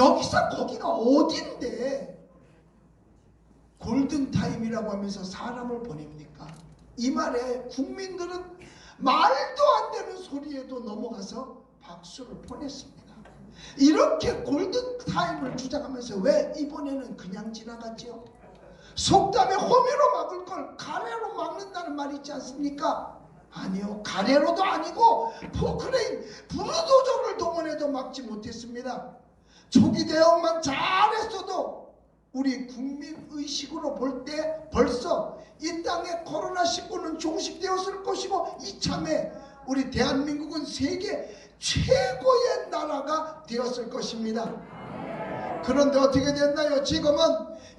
여기서 거기가 어딘데 골든타임이라고 하면서 사람을 보냅니까? 이 말에 국민들은 말도 안 되는 소리에도 넘어가서 박수를 보냈습니다. 이렇게 골든타임을 주장하면서 왜 이번에는 그냥 지나갔지요? 속담에 호미로 막을 걸 가래로 막는다는 말이 있지 않습니까? 아니요, 가래로도 아니고 포크레인, 부르도저를 동원해도 막지 못했습니다. 초기 대응만 잘했어도 우리 국민의식으로 볼 때 벌써 이 땅에 코로나19는 종식되었을 것이고 이참에 우리 대한민국은 세계 최고의 나라가 되었을 것입니다. 그런데 어떻게 됐나요? 지금은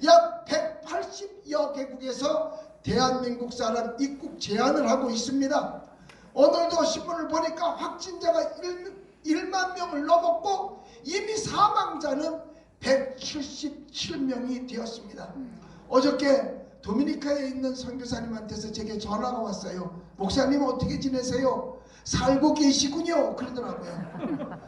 약 180여 개국에서 대한민국 사람 입국 제한을 하고 있습니다. 오늘도 신문을 보니까 확진자가 1만 명을 넘었고 이미 사망자는 177명이 되었습니다. 어저께 도미니카에 있는 선교사님한테서 제게 전화가 왔어요. 목사님 어떻게 지내세요? 살고 계시군요. 그러더라고요.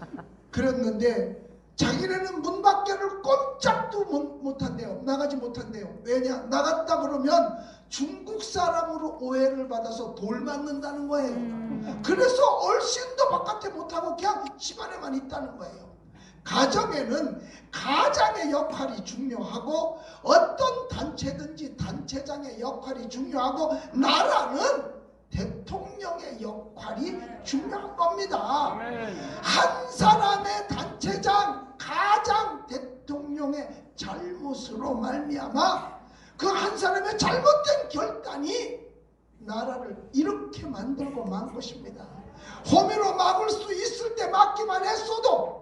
그랬는데 자기네는 문 밖에를 꼼짝도 못한대요. 나가지 못한대요. 왜냐? 나갔다 그러면 중국 사람으로 오해를 받아서 돌 맞는다는 거예요. 그래서 얼씬도 바깥에 못하고 그냥 집안에만 있다는 거예요. 가정에는 가장의 역할이 중요하고 어떤 단체든지 단체장의 역할이 중요하고 나라는 대통령의 역할이 중요한 겁니다. 한 사람의 단체장, 가장, 대통령의 잘못으로 말미암아 그 한 사람의 잘못된 결단이 나라를 이렇게 만들고 만 것입니다. 호미로 막을 수 있을 때 막기만 했어도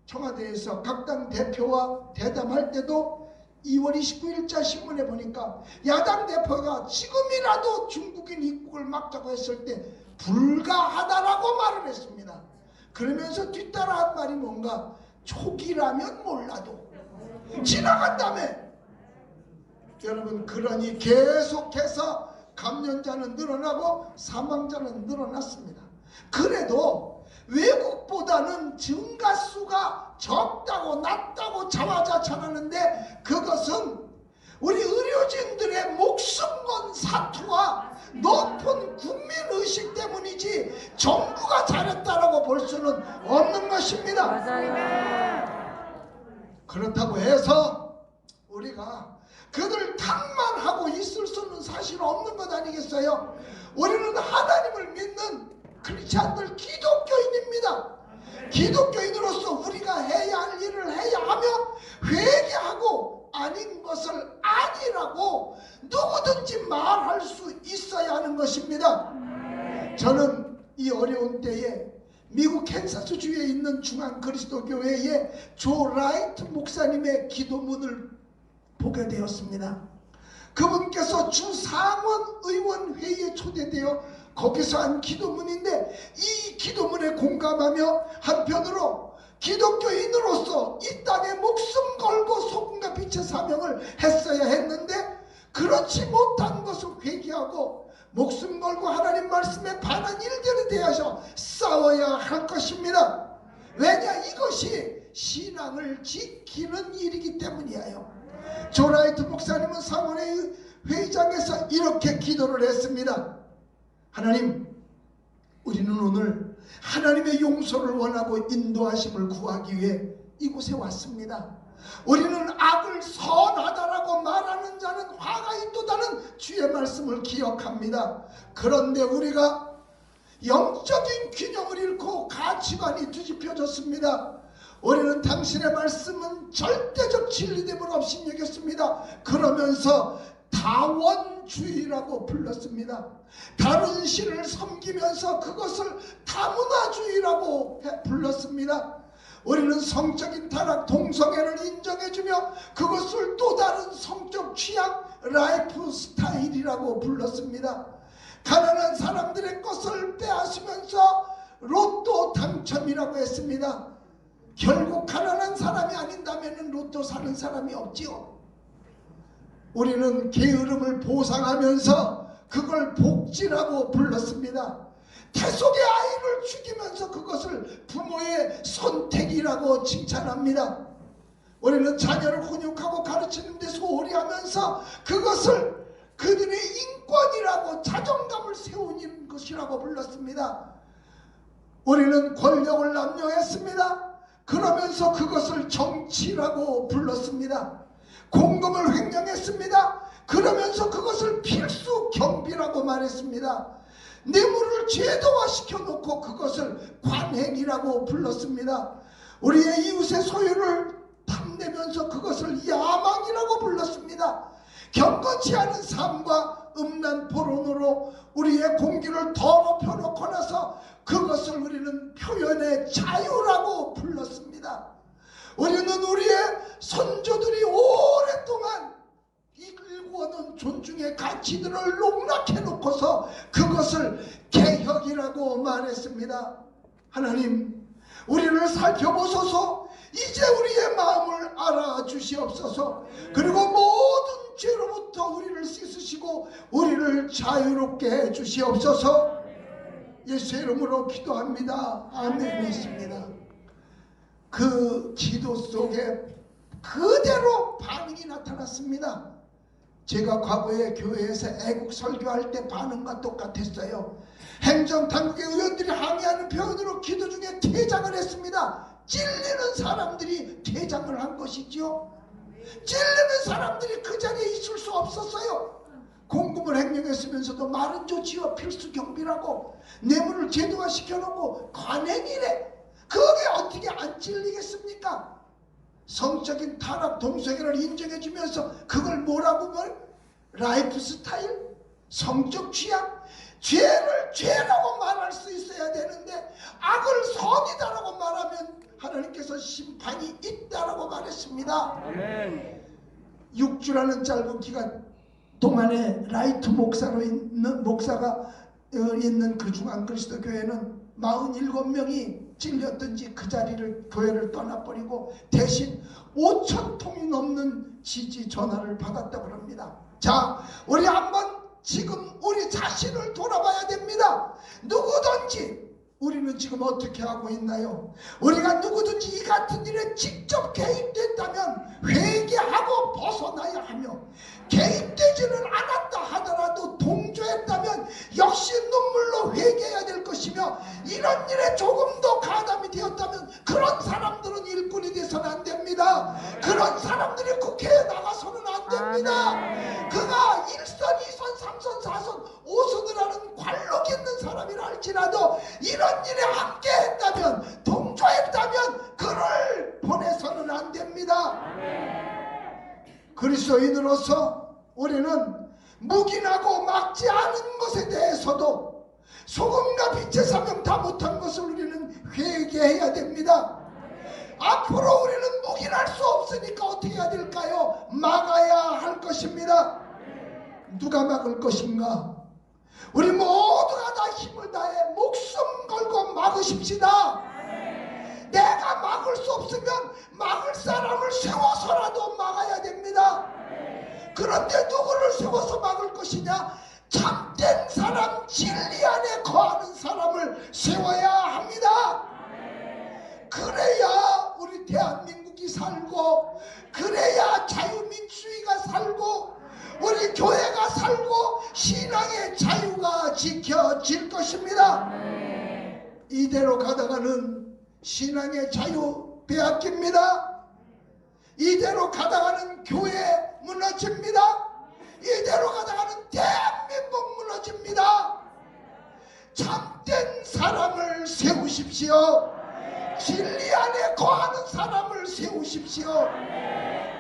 청와대에서 각 당 대표와 대담할 때도 2월 29일자 신문에 보니까 야당 대표가 지금이라도 중국인 입국을 막자고 했을 때 불가하다라고 말을 했습니다. 그러면서 뒤따라 한 말이 뭔가 초기라면 몰라도 지나간다며. 여러분, 그러니 계속해서 감염자는 늘어나고 사망자는 늘어났습니다. 그래도 외국보다는 증가수가 적다고 낮다고 자화자찬하는데 그것은 우리 의료진들의 목숨 건 사투와 높은 국민의식 때문이지 정부가 잘했다라고 볼 수는 없는 것입니다. 맞아요. 그렇다고 해서 우리가 그들 탓만 하고 있을 수는 사실 없는 것 아니겠어요? 우리는 하나님을 믿는 크리스찬들 기독교인입니다. 기독교인으로서 우리가 해야 할 일을 해야 하며 회개하고 아닌 것을 아니라고 누구든지 말할 수 있어야 하는 것입니다. 저는 이 어려운 때에 미국 캔사스주에 있는 중앙 그리스도교회의 조 라이트 목사님의 기도문을 보게 되었습니다. 그분께서 주 상원 의원 회의에 초대되어 거기서 한 기도문인데 이 기도문에 공감하며 한편으로 기독교인으로서 이 땅에 목숨 걸고 소금과 빛의 사명을 했어야 했는데 그렇지 못한 것을 회개하고 목숨 걸고 하나님 말씀에 반한 일들에 대해서 싸워야 할 것입니다. 왜냐? 이것이 신앙을 지키는 일이기 때문이에요. 조라이트 목사님은 상원의 회의장에서 이렇게 기도를 했습니다. 하나님, 우리는 오늘 하나님의 용서를 원하고 인도하심을 구하기 위해 이곳에 왔습니다. 우리는 악을 선하다라고 말하는 자는 화가 있도다는 주의 말씀을 기억합니다. 그런데 우리가 영적인 균형을 잃고 가치관이 뒤집혀졌습니다. 우리는 당신의 말씀은 절대적 진리됨을 없이 여겼습니다. 그러면서 다원주의라고 불렀습니다. 다른 신을 섬기면서 그것을 다문화주의라고 불렀습니다. 우리는 성적인 타락, 동성애를 인정해주며 그것을 또 다른 성적 취향, 라이프 스타일이라고 불렀습니다. 가난한 사람들의 것을 빼앗으면서 로또 당첨이라고 했습니다. 결국 가난한 사람이 아닌다면 로또 사는 사람이 없지요. 우리는 게으름을 보상하면서 그걸 복지라고 불렀습니다. 태속의 아이를 죽이면서 그것을 부모의 선택이라고 칭찬합니다. 우리는 자녀를 훈육하고 가르치는 데 소홀히 하면서 그것을 그들의 인권이라고 자존감을 세우는 것이라고 불렀습니다. 우리는 권력을 남용했습니다. 그러면서 그것을 정치라고 불렀습니다. 공금을 횡령했습니다. 그러면서 그것을 필수 경비라고 말했습니다. 뇌물을 제도화시켜 놓고 그것을 관행이라고 불렀습니다. 우리의 이웃의 소유를 탐내면서 그것을 야망이라고 불렀습니다. 경건치 않은 삶과 음란 포론으로 우리의 공기를 더럽혀 놓고 나서 그것을 우리는 표현의 자유라고 불렀습니다. 우리는 우리의 선조들이 오랫동안 일구어놓은 존중의 가치들을 농락해 놓고서 그것을 개혁이라고 말했습니다. 하나님, 우리를 살펴보소서. 이제 우리의 마음을 알아주시옵소서. 그리고 모든 죄로부터 우리를 씻으시고 우리를 자유롭게 해주시옵소서. 예수의 이름으로 기도합니다. 아멘이십니다. 그 기도 속에 그대로 반응이 나타났습니다. 제가 과거에 교회에서 애국 설교할 때 반응과 똑같았어요. 행정당국의 의원들이 항의하는 표현으로 기도 중에 퇴장을 했습니다. 찔리는 사람들이 퇴장을 한 것이지요. 찔리는 사람들이 그 자리에 있을 수 없었어요. 공금을 횡령했으면서도 말은 좋지요. 필수 경비라고 뇌물을 제도화시켜놓고 관행이래. 그게 어떻게 안 찔리겠습니까? 성적인 타락 동성애를 인정해주면서 그걸 뭐라고 말? 라이프 스타일? 성적 취향? 죄를 죄라고 말할 수 있어야 되는데 악을 선이다라고 말하면 하나님께서 심판이 있다라고 말했습니다. 아멘. 6주라는 짧은 기간 동안에 라이트 목사로 있는 목사가 있는 그 중앙그리스도 교회는 47명이 찔렸든지 그 자리를 교회를 떠나버리고 대신 5,000통이 넘는 지지 전화를 받았다고 합니다. 자, 우리 한번 지금 우리 자신을 돌아봐야 됩니다. 누구든지 우리는 지금 어떻게 하고 있나요? 우리가 누구든지 이 같은 일에 직접 개입됐다면 회개하고 벗어나야 하며, 개입되지는 않았다 하더라도 동조했다면 역시 눈물로 회개해야 될 것이며, 이런 일에 조금 더 가담이 되었다면 그런 사람들은 일꾼이 돼서는 안 됩니다. 그런 사람들이 국회에 나가서는 안 됩니다. 그가 1선, 2선, 3선, 4선, 5선을 하는 관록 있는 사람이라 할지라도 이런 일에 함께 했다면, 동조했다면 그를 보내서는 안 됩니다. 그리스도인으로서 우리는 묵인하고 막지 않은 것에 대해서도 소금과 빛의 사명 다 못한 것을 우리는 회개해야 됩니다. 앞으로 우리는 묵인할 수 없으니까 어떻게 해야 될까요? 막아야 할 것입니다. 누가 막을 것인가? 우리 모두가 다 힘을 다해 목숨 걸고 막으십시다. 내가 막을 수 없으면 막을 사람을 세워서라도 막아야 됩니다. 그런데 누구를 세워서 막을 것이냐? 참된 사람, 진리 안에 거하는 사람을 세워야 합니다. 그래야 우리 대한민국이 살고, 그래야 자유민주주의가 살고, 우리 교회가 살고, 신앙의 자유가 지켜질 것입니다. 이대로 가다가는 신앙의 자유 빼앗깁니다. 이대로 가다가는 교회 무너집니다. 이대로 가다가는 대한민국 무너집니다. 참된 사람을 세우십시오. 진리 안에 거하는 사람을 세우십시오.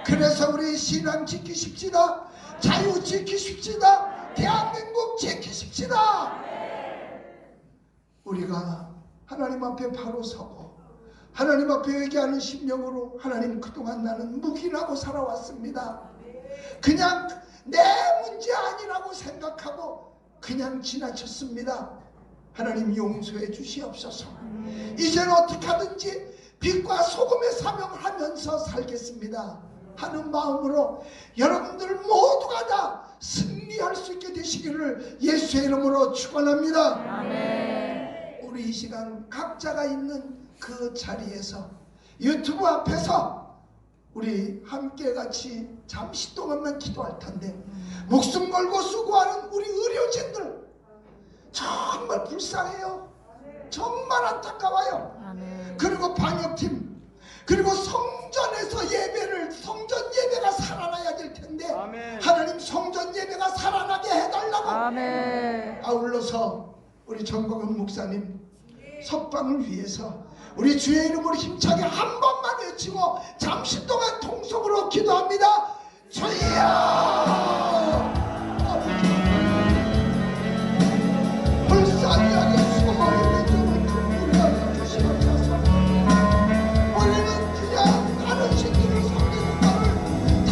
그래서 우리 신앙 지키십시다. 자유 지키십시다. 대한민국 지키십시다. 우리가 하나님 앞에 바로 서고 하나님 앞에 회개하는 심령으로, 하나님, 그동안 나는 묵인하고 살아왔습니다. 그냥 내 문제 아니라고 생각하고 그냥 지나쳤습니다. 하나님 용서해 주시옵소서. 이제는 어떻게 하든지 빛과 소금의 사명을 하면서 살겠습니다 하는 마음으로 여러분들 모두가 다 승리할 수 있게 되시기를 예수의 이름으로 축원합니다. 아멘. 우리 이 시간 각자가 있는 그 자리에서, 유튜브 앞에서 우리 함께 같이 잠시 동안만 기도할 텐데, 목숨 걸고 수고하는 우리 의료진들 정말 불쌍해요. 정말 안타까워요. 아멘. 그리고 방역팀, 그리고 성전에서 성전 예배가 살아나야 될 텐데, 아멘. 하나님 성전 예배가 살아나게 해달라고. 아멘. 아울러서 우리 정국은 목사님 석방을 위해서 우리 주의 이름으로 힘차게 한 번만 외치고 잠시 동안 통성으로 기도합니다. 주여, 불쌍하게 숨어있는 저를 충분히 주시옵소서. 우리는 그냥 다른 신들을 섬기는 것을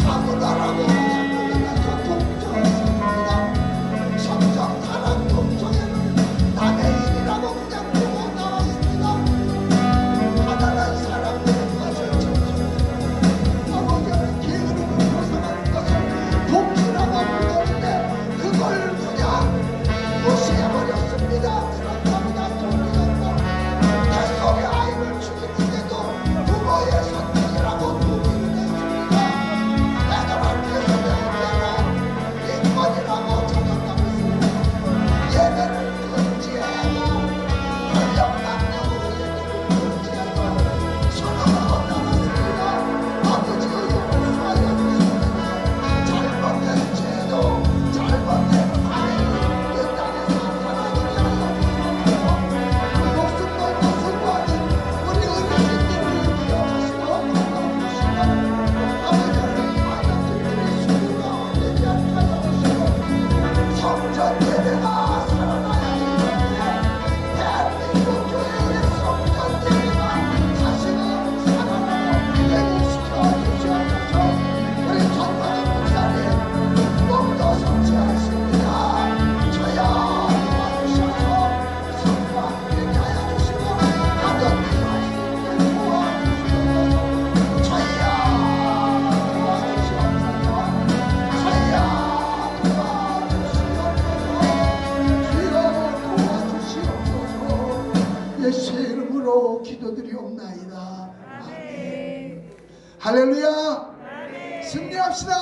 타고나라고 생각하면서 동정했습니다. 성적 타락 동정에는 남의 일이라고 그냥 보고 나왔습니다. 가난한 사람들의 것을 찾고 아버지는 게으름을 벗어나는 것을 복지라고 불렀는데 그걸 그냥 무시해버렸습니다. 그렇답니다. 돌리었고 뱃속에 아이를 죽이는데도 부모의 선택이라고 부기를 했습니다. 애들한테서 배우대로 인권이라고 찾았다고 했습니다. 예배를 금지하고 권력남용으로 예배를 금지하고 선언하고 나갔습니다. 아버지의 영을 수하여 주시옵소서. 잘못된 제도, 잘못된 관행이 이 땅에서 사라지게 하여 주시옵소서. 목숨 걸고 수고하는 우리 의료진들을 기억하시고 건강하시고 아버지는 방역들의 수요가 되지 않게 하여 주시고 성전 예배가 살아나야 되는데 대한민국 교회의 성전 예배가 다시금 살아나고 회복시켜 주시옵소서. 우리 정광훈 목사님 몸도 성취하십니다. 저야 도와주셔서 성과하게 하여 주시고 하던 일 할 수 있게 도와주시옵소서. 저야 도와주시옵소서. 저야 도와주시옵소서. 예수의 이름으로 기도드리옵나이다. 아멘. 할렐루야. 승리합시다.